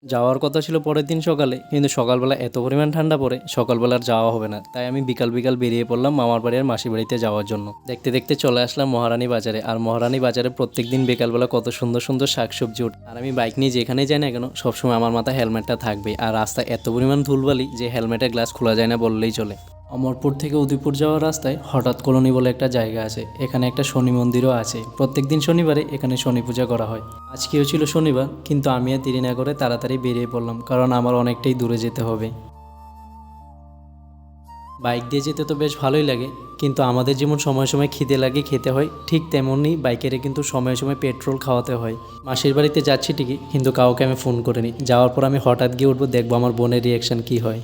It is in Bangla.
যাওয়ার কথা ছিল পরের দিন সকালে, কিন্তু সকালবেলা এত পরিমাণ ঠান্ডা পড়ে সকালবেলা আর যাওয়া হবে না। তাই আমি বিকাল বিকাল বেরিয়ে পড়লাম মামার বাড়ি আর মাসির বাড়িতে যাওয়ার জন্য। দেখতে দেখতে চলে আসলাম মহারানী বাজারে। আর মহারানী বাজারে প্রত্যেক দিন বিকালবেলা কত সুন্দর সুন্দর শাকসবজি ওঠে। আর আমি বাইক নিয়ে যেখানে যাই না কেন সবসময় আমার মাথায় হেলমেটটা থাকবে। আর রাস্তায় এত পরিমাণ ধুলবালি যে হেলমেটের গ্লাস খোলা যায় না বললেই চলে। অমরপুর থেকে উদয়পুর যাওয়ার রাস্তায় হঠাৎ কলোনি বলে একটা জায়গা আছে। এখানে একটা শনি মন্দিরও আছে। প্রত্যেকদিন শনিবারে এখানে শনি পূজা করা হয়। আজকেও ছিল শনিবার, কিন্তু আমি আর দেরি না করে তাড়াতাড়ি বেরিয়ে পড়লাম, কারণ আমার অনেকটাই দূরে যেতে হবে। বাইক দিয়ে যেতে তো বেশ ভালোই লাগে, কিন্তু আমাদের যেমন সময় সময় খিদে লাগে খেতে হয়, ঠিক তেমনই বাইকেরে কিন্তু সময় সময় পেট্রোল খাওয়াতে হয়। মাসির বাড়িতে যাচ্ছি ঠিকই, কিন্তু কাউকে আমি ফোন করিনি। যাওয়ার পর আমি হঠাৎ গিয়ে উঠবো, দেখবো আমার বোনের রিয়াকশান কী হয়।